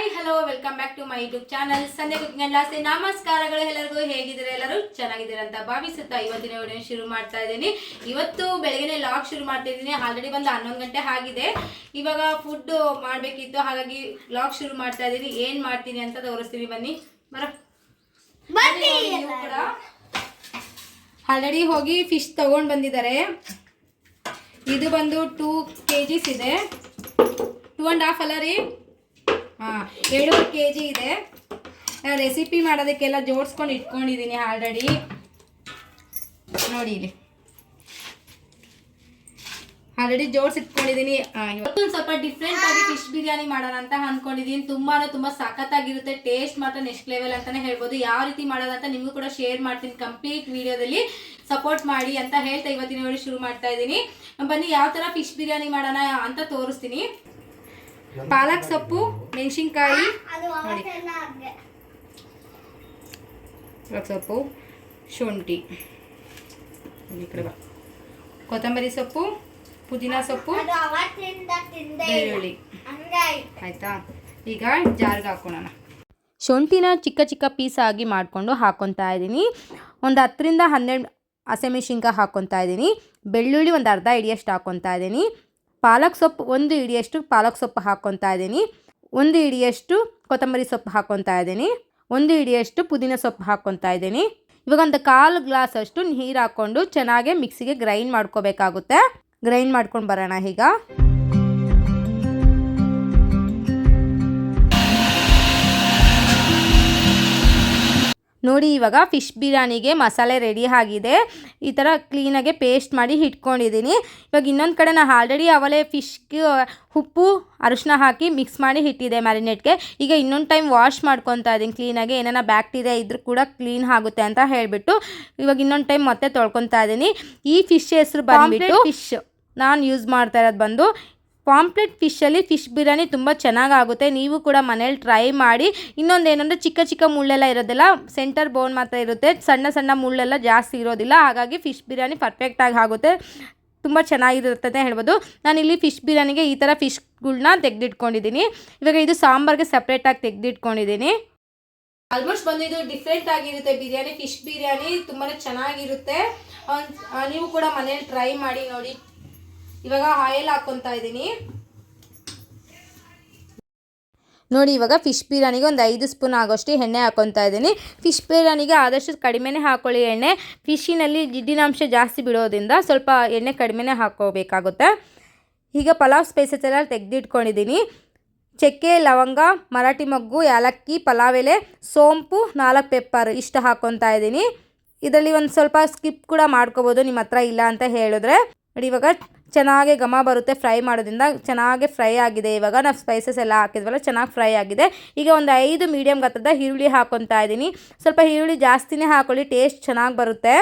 Hi hello welcome back to my YouTube channel Sandhya cooking and ಲಾಸ್ಟೆ. ನಮಸ್ಕಾರಗಳು ಎಲ್ಲರಿಗೂ. ಹೇಗಿದ್ದೀರಾ? ಎಲ್ಲರೂ ಚೆನ್ನಾಗಿದ್ದೀರಾ ಅಂತ ಭಾವಿಸುತ್ತಾ ಇವತ್ತಿನ ವಿಡಿಯೋ ಶುರು ಮಾಡ್ತಾ ಇದ್ದೀನಿ. ಇವತ್ತು ಬೆಳಗ್ಗೆ ಲಾಗ್ ಶುರು ಮಾಡ್ತಾ ಇದ್ದೀನಿ. ಆಲ್ರೆಡಿ ಬಂದು 11 ಗಂಟೆ ಆಗಿದೆ. ಇವಾಗ ಫುಡ್ ಮಾಡಬೇಕಿತ್ತು, ಹಾಗಾಗಿ ಲಾಗ್ ಶುರು ಮಾಡ್ತಾ ಇದ್ದೀನಿ. ಏನು ಮಾಡ್ತೀನಿ ಅಂತ ತೋರಿಸ್ತೀನಿ, ಬನ್ನಿ. ಕೂಡ ಆಲ್ರೆಡಿ ಹೋಗಿ ಫಿಶ್ ತಗೊಂಡು ಬಂದಿದ್ದಾರೆ. ಇದು ಬಂದು 2 kgs ಇದೆ. 2.5 ಅಲ್ಲ ರೀ, 2 kg ಇದೆ. ರೆಸಿಪಿ ಮಾಡೋದಕ್ಕೆಲ್ಲ ಜೋಡಿಸ್ಕೊಂಡು ಇಟ್ಕೊಂಡಿದ್ದೀನಿ ಆಲ್ರೆಡಿ. ನೋಡಿ ಇಲ್ಲಿ ಆಲ್ರೆಡಿ ಜೋಡಿಸಿಟ್ಕೊಂಡಿದ್ದೀನಿ. ಇವತ್ತು ಸ್ವಲ್ಪ ಡಿಫ್ರೆಂಟ್ ಆಗಿ ಫಿಶ್ ಬಿರಿಯಾನಿ ಮಾಡೋಣ ಅಂತ ಅಂದ್ಕೊಂಡಿದ್ದೀನಿ. ತುಂಬ ಸಖತ್ತಾಗಿರುತ್ತೆ. ಟೇಸ್ಟ್ ಮಾತ್ರ ನೆಕ್ಸ್ಟ್ ಲೆವೆಲ್ ಅಂತಾನೆ ಹೇಳ್ಬೋದು. ಯಾವ ರೀತಿ ಮಾಡೋದಂತ ನಿಮಗೂ ಕೂಡ ಶೇರ್ ಮಾಡ್ತೀನಿ ಕಂಪ್ಲೀಟ್ ವಿಡಿಯೋದಲ್ಲಿ. ಸಪೋರ್ಟ್ ಮಾಡಿ ಅಂತ ಹೇಳ್ತಾ ಇವತ್ತಿನ ವಿಡಿಯೋ ಶುರು ಮಾಡ್ತಾ ಇದ್ದೀನಿ. ಬನ್ನಿ ಯಾವ ಥರ ಫಿಶ್ ಬಿರಿಯಾನಿ ಮಾಡೋಣ ಅಂತ ತೋರಿಸ್ತೀನಿ. ಪಾಲಕ್ ಸೊಪ್ಪು, ಮೆಣಸಿನ್ಕಾಯಿ, ನೋಡಿ ಪಾಲಕ್ ಸೊಪ್ಪು, ಶುಂಠಿ, ಈ ಕಡೆ ಬಾ, ಕೊತ್ತಂಬರಿ ಸೊಪ್ಪು, ಪುದೀನ ಸೊಪ್ಪು, ಬೆಳ್ಳುಳ್ಳಿ. ಆಯಿತಾ? ಈಗ ಜಾರ್ಗೆ ಹಾಕೋಣ. ಶುಂಠಿನ ಚಿಕ್ಕ ಚಿಕ್ಕ ಪೀಸ್ ಆಗಿ ಮಾಡಿಕೊಂಡು ಹಾಕ್ಕೊತಾ ಇದ್ದೀನಿ. ಒಂದು 10ರಿಂದ 12 ಹಸಿಮೆಣಸಿನ್ಕಾಯಿ ಹಾಕ್ಕೊತಾ ಇದ್ದೀನಿ. ಬೆಳ್ಳುಳ್ಳಿ ಒಂದು ಅರ್ಧ ಹಿಡಿಯಷ್ಟು ಹಾಕ್ಕೊತಾ ಇದ್ದೀನಿ. ಪಾಲಕ್ ಸೊಪ್ಪು 1 ಹಿಡಿಯಷ್ಟು ಪಾಲಕ್ ಸೊಪ್ಪು ಹಾಕ್ಕೊತಾ ಇದ್ದೀನಿ. 1 ಹಿಡಿಯಷ್ಟು ಕೊತ್ತಂಬರಿ ಸೊಪ್ಪು ಹಾಕ್ಕೊತಾ ಇದ್ದೀನಿ. 1 ಹಿಡಿಯಷ್ಟು ಪುದೀನ ಸೊಪ್ಪು ಹಾಕ್ಕೊತಾ ಇದ್ದೀನಿ. ಇವಾಗ ಒಂದು 1/4 ಗ್ಲಾಸ್ ಅಷ್ಟು ನೀರು ಹಾಕ್ಕೊಂಡು ಚೆನ್ನಾಗಿ ಮಿಕ್ಸಿಗೆ ಗ್ರೈಂಡ್ ಮಾಡ್ಕೋಬೇಕಾಗುತ್ತೆ. ಗ್ರೈಂಡ್ ಮಾಡ್ಕೊಂಡು ಬರೋಣ ಈಗ. ನೋಡಿ ಇವಾಗ ಫಿಶ್ ಬಿರಿಯಾನಿಗೆ ಮಸಾಲೆ ರೆಡಿ ಆಗಿದೆ. ಈ ಥರ ಕ್ಲೀನಾಗಿ ಪೇಸ್ಟ್ ಮಾಡಿ ಇಟ್ಕೊಂಡಿದ್ದೀನಿ. ಇವಾಗ ಇನ್ನೊಂದು ಕಡೆ ನಾನು ಆಲ್ರೆಡಿ ಅವಲೇ ಫಿಶ್ಗೆ ಉಪ್ಪು ಅರಿಶಿನ ಹಾಕಿ ಮಿಕ್ಸ್ ಮಾಡಿ ಇಟ್ಟಿದ್ದೆ ಮ್ಯಾರಿನೇಟ್ಗೆ. ಈಗ ಇನ್ನೊಂದು ಟೈಮ್ ವಾಶ್ ಮಾಡ್ಕೊತಾ ಇದ್ದೀನಿ ಕ್ಲೀನಾಗಿ. ಏನಾರ ಬ್ಯಾಕ್ಟೀರಿಯಾ ಇದ್ರೂ ಕೂಡ ಕ್ಲೀನ್ ಆಗುತ್ತೆ ಅಂತ ಹೇಳಿಬಿಟ್ಟು ಇವಾಗ ಇನ್ನೊಂದು ಟೈಮ್ ಮತ್ತೆ ತೊಳ್ಕೊತಾ ಇದ್ದೀನಿ. ಈ ಫಿಶ್ ಹೆಸರು ಬಂದುಬಿಟ್ಟು ಫಿಶ್ ನಾನು ಯೂಸ್ ಮಾಡ್ತಾ ಇರೋದು ಬಂದು ಪಾಂಪ್ಲೆಟ್ ಫಿಶಲ್ಲಿ ಫಿಶ್ ಬಿರಿಯಾನಿ ತುಂಬ ಚೆನ್ನಾಗಾಗುತ್ತೆ. ನೀವು ಕೂಡ ಮನೇಲಿ ಟ್ರೈ ಮಾಡಿ. ಇನ್ನೊಂದು ಏನಂದರೆ ಚಿಕ್ಕ ಚಿಕ್ಕ ಮುಳ್ಳೆಲ್ಲ ಇರೋದಿಲ್ಲ, ಸೆಂಟರ್ ಬೋನ್ ಮಾತ್ರ ಇರುತ್ತೆ. ಸಣ್ಣ ಸಣ್ಣ ಮುಳ್ಳೆಲ್ಲ ಜಾಸ್ತಿ ಇರೋದಿಲ್ಲ. ಹಾಗಾಗಿ ಫಿಶ್ ಬಿರಿಯಾನಿ ಪರ್ಫೆಕ್ಟಾಗಿ ಆಗುತ್ತೆ, ತುಂಬ ಚೆನ್ನಾಗಿರುತ್ತೆ ಅಂತ ಹೇಳ್ಬೋದು. ನಾನಿಲ್ಲಿ ಫಿಶ್ ಬಿರಿಯಾನಿಗೆ ಈ ಥರ ಫಿಶ್ಗಳ್ನ ತೆಗೆದಿಟ್ಕೊಂಡಿದ್ದೀನಿ. ಇವಾಗ ಇದು ಸಾಂಬಾರ್ಗೆ ಸಪ್ರೇಟಾಗಿ ತೆಗೆದಿಟ್ಕೊಂಡಿದ್ದೀನಿ. ಆಲ್ಮೋಸ್ಟ್ ಬಂದು ಇದು ಡಿಫ್ರೆಂಟ್ ಆಗಿರುತ್ತೆ ಬಿರಿಯಾನಿ. ಫಿಶ್ ಬಿರಿಯಾನಿ ತುಂಬಾ ಚೆನ್ನಾಗಿರುತ್ತೆ. ನೀವು ಕೂಡ ಮನೇಲಿ ಟ್ರೈ ಮಾಡಿ ನೋಡಿ. ಇವಾಗ ಆಯಿಲ್ ಹಾಕ್ಕೊತಾ ಇದ್ದೀನಿ. ನೋಡಿ ಇವಾಗ ಫಿಶ್ ಬಿರಿಯಾನಿಗೆ ಒಂದು 5 ಸ್ಪೂನ್ ಆಗೋಷ್ಟು ಎಣ್ಣೆ ಹಾಕ್ಕೊತಾ ಇದ್ದೀನಿ. ಫಿಶ್ ಬಿರಿಯಾನಿಗೆ ಆದಷ್ಟು ಕಡಿಮೆನೇ ಹಾಕ್ಕೊಳ್ಳಿ ಎಣ್ಣೆ. ಫಿಶ್ಶಿನಲ್ಲಿ ಜಿಡ್ಡಿನಾಂಶ ಜಾಸ್ತಿ ಬಿಡೋದ್ರಿಂದ ಸ್ವಲ್ಪ ಎಣ್ಣೆ ಕಡಿಮೆನೇ ಹಾಕ್ಕೋಬೇಕಾಗುತ್ತೆ. ಈಗ ಪಲಾವ್ ಸ್ಪೈಸಸ್ ಎಲ್ಲ ತೆಗೆದಿಟ್ಕೊಂಡಿದ್ದೀನಿ. ಚಕ್ಕೆ, ಲವಂಗ, ಮರಾಠಿ ಮೊಗ್ಗು, ಏಲಕ್ಕಿ, ಪಲಾವ್ ಎಲೆ, ಸೋಂಪು, 4 ಪೆಪ್ಪರ್ ಇಷ್ಟು ಹಾಕ್ಕೊತಾ ಇದ್ದೀನಿ. ಇದರಲ್ಲಿ ಒಂದು ಸ್ವಲ್ಪ ಸ್ಕಿಪ್ ಕೂಡ ಮಾಡ್ಕೋಬೋದು ನಿಮ್ಮ ಹತ್ರ ಇಲ್ಲ ಅಂತ ಹೇಳಿದ್ರೆ. ನೋಡಿ ಇವಾಗ ಚೆನ್ನಾಗಿ ಘಮ ಬರುತ್ತೆ ಫ್ರೈ ಮಾಡೋದ್ರಿಂದ. ಚೆನ್ನಾಗಿ ಫ್ರೈ ಆಗಿದೆ. ಇವಾಗ ನಾವು ಸ್ಪೈಸಸ್ ಎಲ್ಲ ಹಾಕಿದ್ವಲ್ಲ, ಚೆನ್ನಾಗಿ ಫ್ರೈ ಆಗಿದೆ. ಈಗ ಒಂದು 5 ಮೀಡಿಯಮ್ ಗಾತ್ರದ ಈರುಳ್ಳಿ ಹಾಕ್ಕೊತಾ ಇದ್ದೀನಿ. ಸ್ವಲ್ಪ ಈರುಳ್ಳಿ ಜಾಸ್ತಿನೇ ಹಾಕೊಳ್ಳಿ, ಟೇಸ್ಟ್ ಚೆನ್ನಾಗಿ ಬರುತ್ತೆ.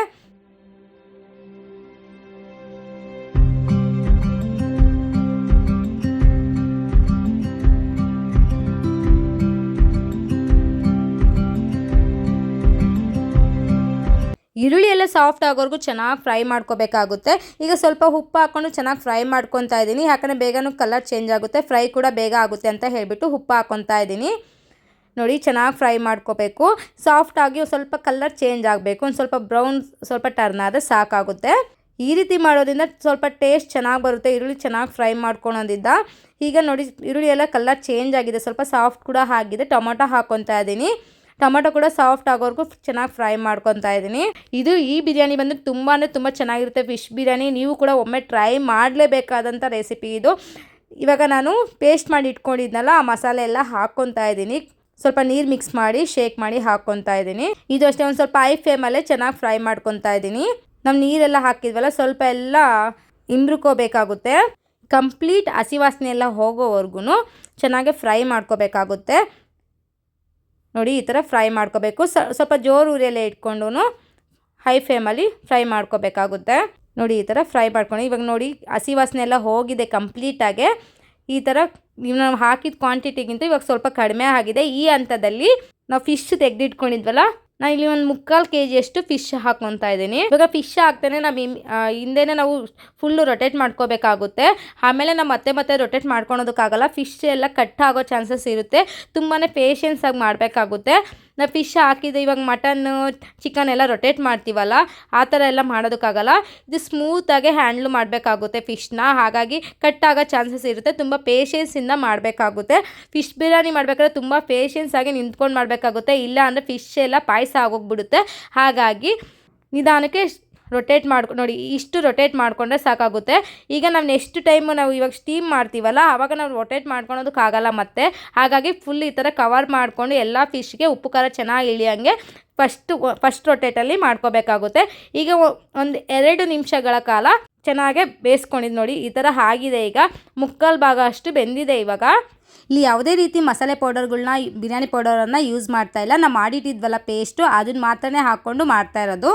ಈರುಳ್ಳಿ ಎಲ್ಲ ಸಾಫ್ಟ್ ಆಗೋವರೆಗೂ ಚೆನ್ನಾಗಿ ಫ್ರೈ ಮಾಡ್ಕೋಬೇಕಾಗುತ್ತೆ. ಈಗ ಸ್ವಲ್ಪ ಉಪ್ಪು ಹಾಕ್ಕೊಂಡು ಚೆನ್ನಾಗಿ ಫ್ರೈ ಮಾಡ್ಕೊತಾ ಇದ್ದೀನಿ. ಯಾಕಂದರೆ ಬೇಗನೂ ಕಲರ್ ಚೇಂಜ್ ಆಗುತ್ತೆ, ಫ್ರೈ ಕೂಡ ಬೇಗ ಆಗುತ್ತೆ ಅಂತ ಹೇಳಿಬಿಟ್ಟು ಉಪ್ಪು ಹಾಕ್ಕೊತಾ ಇದ್ದೀನಿ. ನೋಡಿ ಚೆನ್ನಾಗಿ ಫ್ರೈ ಮಾಡ್ಕೋಬೇಕು. ಸಾಫ್ಟಾಗಿ ಸ್ವಲ್ಪ ಕಲರ್ ಚೇಂಜ್ ಆಗಬೇಕು. ಒಂದು ಸ್ವಲ್ಪ ಬ್ರೌನ್ ಸ್ವಲ್ಪ ಟರ್ನ್ ಆದರೆ ಸಾಕಾಗುತ್ತೆ. ಈ ರೀತಿ ಮಾಡೋದ್ರಿಂದ ಸ್ವಲ್ಪ ಟೇಸ್ಟ್ ಚೆನ್ನಾಗಿ ಬರುತ್ತೆ. ಈರುಳ್ಳಿ ಚೆನ್ನಾಗಿ ಫ್ರೈ ಮಾಡ್ಕೊಳೋದ್ರಿಂದ. ಈಗ ನೋಡಿ ಈರುಳ್ಳಿ ಎಲ್ಲ ಕಲರ್ ಚೇಂಜ್ ಆಗಿದೆ, ಸ್ವಲ್ಪ ಸಾಫ್ಟ್ ಕೂಡ ಆಗಿದೆ. ಟೊಮೊಟೊ ಹಾಕ್ಕೊತಾ ಇದ್ದೀನಿ. ಟೊಮೊಟೊ ಕೂಡ ಸಾಫ್ಟ್ ಆಗೋವರೆಗೂ ಚೆನ್ನಾಗಿ ಫ್ರೈ ಮಾಡ್ಕೊತಾ ಇದ್ದೀನಿ. ಈ ಬಿರಿಯಾನಿ ಬಂದು ತುಂಬ ಚೆನ್ನಾಗಿರುತ್ತೆ ಫಿಶ್ ಬಿರಿಯಾನಿ. ನೀವು ಕೂಡ ಒಮ್ಮೆ ಟ್ರೈ ಮಾಡಲೇಬೇಕಾದಂಥ ರೆಸಿಪಿ ಇದು. ಇವಾಗ ನಾನು ಪೇಸ್ಟ್ ಮಾಡಿ ಇಟ್ಕೊಂಡಿದ್ನಲ್ಲ, ಆ ಮಸಾಲೆ ಎಲ್ಲ ಹಾಕ್ಕೊತಾ ಇದ್ದೀನಿ. ಸ್ವಲ್ಪ ನೀರು ಮಿಕ್ಸ್ ಮಾಡಿ ಶೇಕ್ ಮಾಡಿ ಹಾಕ್ಕೊತಾ ಇದ್ದೀನಿ. ಇದು ಅಷ್ಟೇ ಒಂದು ಸ್ವಲ್ಪ ಹೈ ಫ್ಲೇಮಲ್ಲೇ ಚೆನ್ನಾಗಿ ಫ್ರೈ ಮಾಡ್ಕೊತಾ ಇದ್ದೀನಿ. ನಾವು ನೀರೆಲ್ಲ ಹಾಕಿದ್ವಲ್ಲ, ಸ್ವಲ್ಪ ಎಲ್ಲ ಇಂಬ್ರುಕೋಬೇಕಾಗುತ್ತೆ. ಕಂಪ್ಲೀಟ್ ಹಸಿ ವಾಸನೆ ಎಲ್ಲ ಹೋಗೋವರೆಗೂ ಚೆನ್ನಾಗಿ ಫ್ರೈ ಮಾಡ್ಕೋಬೇಕಾಗುತ್ತೆ. ನೋಡಿ ಈ ಥರ ಫ್ರೈ ಮಾಡ್ಕೋಬೇಕು. ಸ್ವಲ್ಪ ಜೋರು ಉರಿಯಲ್ಲೇ ಇಟ್ಕೊಂಡು ಹೈ ಫ್ಲೇಮಲ್ಲಿ ಫ್ರೈ ಮಾಡ್ಕೋಬೇಕಾಗುತ್ತೆ. ನೋಡಿ ಈ ಥರ ಫ್ರೈ ಮಾಡ್ಕೊಂಡು ಇವಾಗ ನೋಡಿ ಹಸಿ ವಾಸನೆ ಎಲ್ಲ ಹೋಗಿದೆ ಕಂಪ್ಲೀಟಾಗೆ. ಈ ಥರ ನಾವು ಹಾಕಿದ ಕ್ವಾಂಟಿಟಿಗಿಂತ ಇವಾಗ ಸ್ವಲ್ಪ ಕಡಿಮೆ ಆಗಿದೆ. ಈ ಹಂತದಲ್ಲಿ ನಾವು ಫಿಶ್ ತೆಗೆದಿಟ್ಕೊಂಡಿದ್ವಲ್ಲ, ನಾನು ಇಲ್ಲಿ ಒಂದು 3/4 kg ಫಿಶ್ ಹಾಕ್ಕೊತಾ ಇದ್ದೀನಿ. ಇವಾಗ ಫಿಶ್ ಹಾಕ್ತೇನೆ ಹಿಂದೆನೇ ನಾವು ಫುಲ್ಲು ರೊಟೇಟ್ ಮಾಡ್ಕೋಬೇಕಾಗುತ್ತೆ. ಆಮೇಲೆ ನಾವು ಮತ್ತೆ ರೊಟೇಟ್ ಮಾಡ್ಕೊಳೋದಕ್ಕಾಗಲ್ಲ. ಫಿಶ್ ಎಲ್ಲ ಕಟ್ ಆಗೋ ಚಾನ್ಸಸ್ ಇರುತ್ತೆ. ತುಂಬಾ ಪೇಷನ್ಸ್ ಆಗಿ ಮಾಡಬೇಕಾಗುತ್ತೆ. ನಾವು ಫಿಶ್ ಹಾಕಿದ್ದು ಇವಾಗ ಮಟನ್ನು ಚಿಕನ್ ಎಲ್ಲ ರೊಟೇಟ್ ಮಾಡ್ತೀವಲ್ಲ, ಆ ಥರ ಎಲ್ಲ ಮಾಡೋದಕ್ಕಾಗಲ್ಲ. ಇದು ಸ್ಮೂತಾಗಿ ಹ್ಯಾಂಡ್ಲ್ ಮಾಡಬೇಕಾಗುತ್ತೆ ಫಿಶ್ನ. ಹಾಗಾಗಿ ಕಟ್ ಆಗೋ ಚಾನ್ಸಸ್ ಇರುತ್ತೆ. ತುಂಬ ಪೇಷನ್ಸಿಂದ ಮಾಡಬೇಕಾಗುತ್ತೆ. ಫಿಶ್ ಬಿರಿಯಾನಿ ಮಾಡಬೇಕಾದ್ರೆ ತುಂಬ ಪೇಷನ್ಸ್ ಆಗಿ ನಿಂತ್ಕೊಂಡು ಮಾಡಬೇಕಾಗುತ್ತೆ. ಇಲ್ಲ ಅಂದರೆ ಫಿಶ್ ಎಲ್ಲ ಪಾಯಸ ಆಗೋಗ್ಬಿಡುತ್ತೆ. ಹಾಗಾಗಿ ನಿಧಾನಕ್ಕೆ ರೊಟೇಟ್ ನೋಡಿ, ಇಷ್ಟು ರೊಟೇಟ್ ಮಾಡಿಕೊಂಡ್ರೆ ಸಾಕಾಗುತ್ತೆ. ಈಗ ನಾವು ನೆಕ್ಸ್ಟ್ ಟೈಮು ನಾವು ಇವಾಗ ಸ್ಟೀಮ್ ಮಾಡ್ತೀವಲ್ಲ, ಆವಾಗ ನಾವು ರೊಟೇಟ್ ಮಾಡ್ಕೊಳೋದಕ್ಕಾಗಲ್ಲ ಮತ್ತೆ. ಹಾಗಾಗಿ ಫುಲ್ ಈ ಥರ ಕವರ್ ಮಾಡಿಕೊಂಡು ಎಲ್ಲ ಫಿಶ್ಗೆ ಉಪ್ಪು ಖಾರ ಚೆನ್ನಾಗಿ ಇಳಿಯೋಂಗೆ ಫಸ್ಟ್ ರೊಟೇಟಲ್ಲಿ ಮಾಡ್ಕೋಬೇಕಾಗುತ್ತೆ. ಈಗ ಒಂದು 2 ನಿಮಿಷಗಳ ಕಾಲ ಚೆನ್ನಾಗೆ ಬೇಯಿಸ್ಕೊಂಡಿದ್ದು ನೋಡಿ, ಈ ಥರ ಆಗಿದೆ. ಈಗ 3/4 ಭಾಗ ಅಷ್ಟು ಬೆಂದಿದೆ. ಇವಾಗ ಇಲ್ಲಿ ಯಾವುದೇ ರೀತಿ ಮಸಾಲೆ ಪೌಡರ್ಗಳನ್ನ, ಬಿರಿಯಾನಿ ಪೌಡರನ್ನು ಯೂಸ್ ಮಾಡ್ತಾ ಇಲ್ಲ. ನಾವು ಮಾಡಿಟ್ಟಿದ್ವಲ್ಲ ಪೇಸ್ಟು, ಅದನ್ನು ಮಾತ್ರನೇ ಹಾಕ್ಕೊಂಡು ಮಾಡ್ತಾ ಇರೋದು.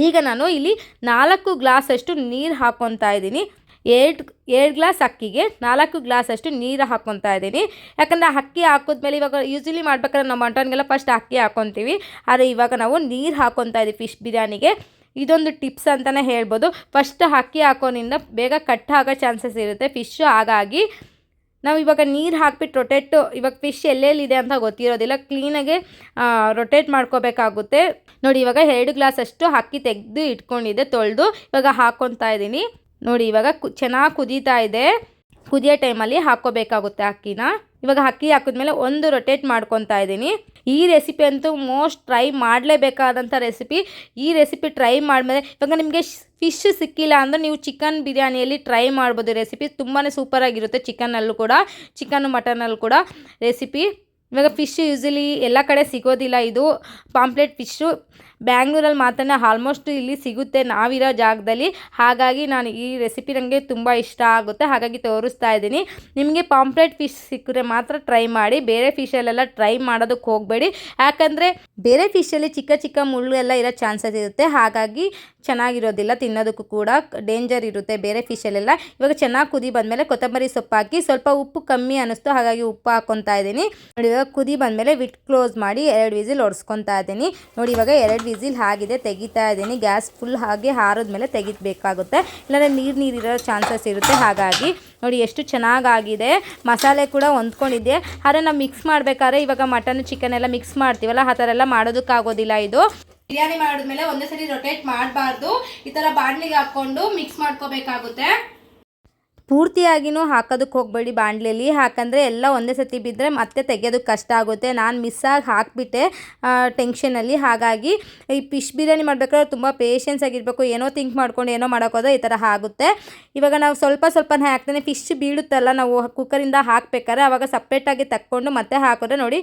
ಈಗ ನಾನು ಇಲ್ಲಿ 4 ಗ್ಲಾಸಷ್ಟು ನೀರು ಹಾಕ್ಕೊತಾ ಇದ್ದೀನಿ. 2 ಗ್ಲಾಸ್ ಅಕ್ಕಿಗೆ 4 ಗ್ಲಾಸಷ್ಟು ನೀರು ಹಾಕ್ಕೊತಾ ಇದ್ದೀನಿ. ಯಾಕಂದರೆ ಅಕ್ಕಿ ಹಾಕಿದ್ಮೇಲೆ ಇವಾಗ ಯೂಸ್ವಲಿ ಮಾಡ್ಬೇಕಾದ್ರೆ ನಾವು ಮಟನ್ಗೆಲ್ಲ ಫಸ್ಟ್ ಅಕ್ಕಿ ಹಾಕ್ಕೊತೀವಿ. ಆದರೆ ಇವಾಗ ನಾವು ನೀರು ಹಾಕ್ಕೊತಾ ಇದ್ದೀವಿ ಫಿಶ್ ಬಿರಿಯಾನಿಗೆ. ಇದೊಂದು ಟಿಪ್ಸ್ ಅಂತಲೇ ಹೇಳ್ಬೋದು. ಫಸ್ಟ್ ಅಕ್ಕಿ ಹಾಕೋದ್ರಿಂದ ಬೇಗ ಕಟ್ ಆಗೋ ಚಾನ್ಸಸ್ ಇರುತ್ತೆ ಫಿಶ್ಶು. ಹಾಗಾಗಿ ನಾವು ಇವಾಗ ನೀರು ಹಾಕ್ಬಿಟ್ಟು ಇವಾಗ ಫಿಶ್ ಎಲ್ಲೆಲ್ಲಿದೆ ಅಂತ ಗೊತ್ತಿರೋದಿಲ್ಲ, ಕ್ಲೀನಾಗೆ ರೊಟೇಟ್ ಮಾಡ್ಕೋಬೇಕಾಗುತ್ತೆ. ನೋಡಿ, ಇವಾಗ 2 ಗ್ಲಾಸಷ್ಟು ಅಕ್ಕಿ ತೆಗೆದು ಇಟ್ಕೊಂಡಿದ್ದೆ, ತೊಳೆದು ಇವಾಗ ಹಾಕ್ಕೊತಾ ಇದ್ದೀನಿ. ನೋಡಿ, ಇವಾಗ ಚೆನ್ನಾಗಿ ಕುದೀತಾ ಇದೆ. ಕುದಿಯೋ ಟೈಮಲ್ಲಿ ಹಾಕ್ಕೋಬೇಕಾಗುತ್ತೆ ಅಕ್ಕಿನ. ಇವಾಗ ಅಕ್ಕಿ ಹಾಕಿದ್ಮೇಲೆ ಒಂದು ರೊಟೇಟ್ ಮಾಡ್ಕೊತಾ ಇದ್ದೀನಿ. ಈ ರೆಸಿಪಿ ಅಂತೂ ಮೋಸ್ಟ್ ಟ್ರೈ ಮಾಡಲೇಬೇಕಾದಂಥ ರೆಸಿಪಿ. ಈ ರೆಸಿಪಿ ಟ್ರೈ ಮಾಡಿದ್ಮೇಲೆ ಇವಾಗ ನಿಮಗೆ ಫಿಶ್ ಸಿಕ್ಕಿಲ್ಲ ಅಂದರೆ ನೀವು ಚಿಕನ್ ಬಿರಿಯಾನಿಯಲ್ಲಿ ಟ್ರೈ ಮಾಡ್ಬೋದು. ರೆಸಿಪಿ ತುಂಬಾ ಸೂಪರಾಗಿರುತ್ತೆ. ಚಿಕನ್ನು ಮಟನಲ್ಲೂ ಕೂಡ ರೆಸಿಪಿ. ಇವಾಗ ಫಿಶ್ ಯೂಸ್ವಲಿ ಎಲ್ಲ ಕಡೆ ಸಿಗೋದಿಲ್ಲ. ಇದು ಪಾಂಪ್ಲೆಟ್ ಫಿಶ್ಶು ಬ್ಯಾಂಗ್ಳೂರಲ್ಲಿ ಮಾತ್ರ ಆಲ್ಮೋಸ್ಟ್ ಇಲ್ಲಿ ಸಿಗುತ್ತೆ ನಾವಿರೋ ಜಾಗದಲ್ಲಿ. ಹಾಗಾಗಿ ನಾನು ಈ ರೆಸಿಪಿ ನನಗೆ ತುಂಬ ಇಷ್ಟ ಆಗುತ್ತೆ, ಹಾಗಾಗಿ ತೋರಿಸ್ತಾ ಇದ್ದೀನಿ. ನಿಮಗೆ ಪಾಂಪ್ಲೆಟ್ ಫಿಶ್ ಸಿಕ್ಕರೆ ಮಾತ್ರ ಟ್ರೈ ಮಾಡಿ. ಬೇರೆ ಫಿಶಲ್ಲೆಲ್ಲ ಟ್ರೈ ಮಾಡೋದಕ್ಕೆ ಹೋಗಬೇಡಿ. ಯಾಕಂದರೆ ಬೇರೆ ಫಿಶಲ್ಲಿ ಚಿಕ್ಕ ಮುಳ್ಳು ಎಲ್ಲ ಇರೋ ಚಾನ್ಸಸ್ ಇರುತ್ತೆ. ಹಾಗಾಗಿ ಚೆನ್ನಾಗಿರೋದಿಲ್ಲ, ತಿನ್ನೋದಕ್ಕೂ ಕೂಡ ಡೇಂಜರ್ ಇರುತ್ತೆ ಬೇರೆ ಫಿಶಲ್ಲೆಲ್ಲ. ಇವಾಗ ಚೆನ್ನಾಗಿ ಕುದಿ ಬಂದಮೇಲೆ ಕೊತ್ತಂಬರಿ ಸೊಪ್ಪು ಹಾಕಿ, ಸ್ವಲ್ಪ ಉಪ್ಪು ಕಮ್ಮಿ ಅನ್ನಿಸ್ತು, ಹಾಗಾಗಿ ಉಪ್ಪು ಹಾಕ್ಕೊತಾ ಇದ್ದೀನಿ. ನೋಡಿ, ಇವಾಗ ಕುದಿ ಬಂದಮೇಲೆ ವಿಟ್ ಕ್ಲೋಸ್ ಮಾಡಿ 2 ವಿಸಿಲ್ ಹೊಡ್ಸ್ಕೊತಾ ಇದ್ದೀನಿ. ನೋಡಿ, ಇವಾಗ 2 ವಿಸಿಲ್ ಆಗಿದೆ, ತೆಗಿತಾ ಇದ್ದೀನಿ. ಗ್ಯಾಸ್ ಫುಲ್ ಹಾಗೆ ಆರಿದ್ಮೇಲೆ ತೆಗಿಬೇಕಾಗುತ್ತೆ, ಇಲ್ಲಾಂದರೆ ನೀರಿರೋ ಚಾನ್ಸಸ್ ಇರುತ್ತೆ. ಹಾಗಾಗಿ ನೋಡಿ ಎಷ್ಟು ಚೆನ್ನಾಗಾಗಿದೆ. ಮಸಾಲೆ ಕೂಡ ಹೊಂದ್ಕೊಂಡಿದ್ದೆ. ಆದರೆ ನಾವು ಮಿಕ್ಸ್ ಮಾಡಬೇಕಾದ್ರೆ ಇವಾಗ ಮಟನ್ ಚಿಕನ್ ಎಲ್ಲ ಮಿಕ್ಸ್ ಮಾಡ್ತೀವಲ್ಲ, ಆ ಥರ ಎಲ್ಲ ಮಾಡೋದಕ್ಕಾಗೋದಿಲ್ಲ. ಇದು ಬಿರಿಯಾನಿ ಮಾಡಿದ್ಮೇಲೆ ಒಂದೇ ಸರಿ ರೊಟೇಟ್ ಮಾಡಬಾರ್ದು. ಈ ಥರ ಬಾಣಲಿಗೆ ಹಾಕ್ಕೊಂಡು ಮಿಕ್ಸ್ ಮಾಡ್ಕೋಬೇಕಾಗುತ್ತೆ. ಪೂರ್ತಿಯಾಗಿನೂ ಹಾಕೋದಕ್ಕೆ ಹೋಗಬೇಡಿ ಬಾಣಲೆಯಲ್ಲಿ, ಯಾಕಂದರೆ ಎಲ್ಲ ಒಂದೇ ಸತಿ ಬಿದ್ದರೆ ಮತ್ತೆ ತೆಗೆಯೋದಕ್ಕೆ ಕಷ್ಟ ಆಗುತ್ತೆ. ನಾನು ಮಿಸ್ಸಾಗಿ ಹಾಕಿಬಿಟ್ಟೆ ಟೆನ್ಷನಲ್ಲಿ. ಹಾಗಾಗಿ ಈ ಫಿಶ್ ಬಿರಿಯಾನಿ ಮಾಡಬೇಕಾದ್ರೆ ತುಂಬ ಪೇಷನ್ಸ್ ಆಗಿರಬೇಕು. ಏನೋ ಥಿಂಕ್ ಮಾಡ್ಕೊಂಡು ಏನೋ ಮಾಡೋಕ್ಕೋದ್ರೆ ಈ ಥರ ಆಗುತ್ತೆ. ಇವಾಗ ನಾವು ಸ್ವಲ್ಪನೇ ಹಾಕ್ತೇನೆ. ಫಿಶ್ ಬೀಳುತ್ತಲ್ಲ, ನಾವು ಕುಕ್ಕರಿಂದ ಹಾಕಬೇಕಾದ್ರೆ ಆವಾಗ ಸಪ್ರೇಟಾಗಿ ತಕ್ಕೊಂಡು ಮತ್ತೆ ಹಾಕಿದ್ರೆ ನೋಡಿ,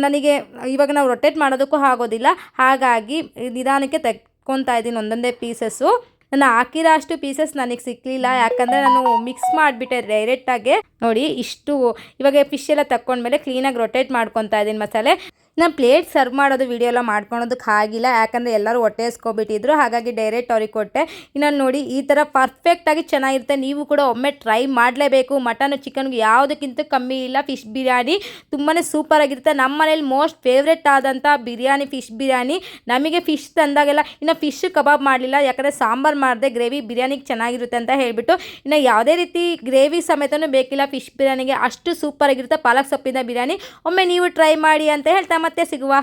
ನನಗೆ ಇವಾಗ ನಾವು ರೊಟೇಟ್ ಮಾಡೋದಕ್ಕೂ ಆಗೋದಿಲ್ಲ. ಹಾಗಾಗಿ ನಿಧಾನಕ್ಕೆ ತೆಕ್ಕೊತಾ ಇದ್ದೀನಿ ಒಂದೊಂದೇ ಪೀಸಸ್ಸು. ನಾನು ಹಾಕಿರೋ ಅಷ್ಟು ಪೀಸಸ್ ನನಗೆ ಸಿಕ್ಕಲಿಲ್ಲ, ಯಾಕಂದರೆ ನಾನು ಮಿಕ್ಸ್ ಮಾಡಿಬಿಟ್ಟೆ ಡೈರೆಕ್ಟಾಗೆ. ನೋಡಿ, ಇಷ್ಟು ಇವಾಗ ಫಿಶ್ ಎಲ್ಲ ತಕ್ಕೊಂಡ್ಮೇಲೆ ಕ್ಲೀನಾಗಿ ರೊಟೇಟ್ ಮಾಡ್ಕೊತಾ ಇದ್ದೀನಿ ಮಸಾಲೆ. ನಾನು ಪ್ಲೇಟ್ ಸರ್ವ್ ಮಾಡೋದು ವಿಡಿಯೋ ಎಲ್ಲ ಮಾಡ್ಕೊಳೋದಕ್ಕೆ ಆಗಿಲ್ಲ, ಯಾಕಂದರೆ ಎಲ್ಲರೂ ಹೊಟ್ಟೆ ಹಸ್ಕೊಬಿಟ್ಟಿದ್ರು. ಹಾಗಾಗಿ ಡೈರೆಕ್ಟ್ ಅವ್ರಿಗೆ ಕೊಟ್ಟೆ. ಇನ್ನು ನೋಡಿ, ಈ ಥರ ಪರ್ಫೆಕ್ಟಾಗಿ ಚೆನ್ನಾಗಿರುತ್ತೆ. ನೀವು ಕೂಡ ಒಮ್ಮೆ ಟ್ರೈ ಮಾಡಲೇಬೇಕು. ಮಟನ್ ಚಿಕನ್ಗೆ ಯಾವುದಕ್ಕಿಂತ ಕಮ್ಮಿ ಇಲ್ಲ. ಫಿಶ್ ಬಿರಿಯಾನಿ ತುಂಬಾ ಸೂಪರಾಗಿರುತ್ತೆ. ನಮ್ಮ ಮನೇಲಿ ಮೋಸ್ಟ್ ಫೇವ್ರೆಟ್ ಆದಂಥ ಬಿರಿಯಾನಿ ಫಿಶ್ ಬಿರಿಯಾನಿ. ನಮಗೆ ಫಿಶ್ ತಂದಾಗೆಲ್ಲ ಇನ್ನು ಫಿಶ್ ಕಬಾಬ್ ಮಾಡಲಿಲ್ಲ, ಯಾಕಂದರೆ ಸಾಂಬಾರು ಮಾಡಿದೆ, ಗ್ರೇವಿ ಬಿರಿಯಾನಿಗೆ ಚೆನ್ನಾಗಿರುತ್ತೆ ಅಂತ ಹೇಳಿಬಿಟ್ಟು. ಇನ್ನು ಯಾವುದೇ ರೀತಿ ಗ್ರೇವಿ ಸಮೇತನೂ ಬೇಕಿಲ್ಲ ಫಿಶ್ ಬಿರಿಯಾನಿಗೆ, ಅಷ್ಟು ಸೂಪರಾಗಿರುತ್ತೆ ಪಾಲಕ್ ಸೊಪ್ಪಿನ ಬಿರಿಯಾನಿ. ಒಮ್ಮೆ ನೀವು ಟ್ರೈ ಮಾಡಿ ಅಂತ ಹೇಳ್ತಾ ಮತ್ತೆ ಸಿಗುವ.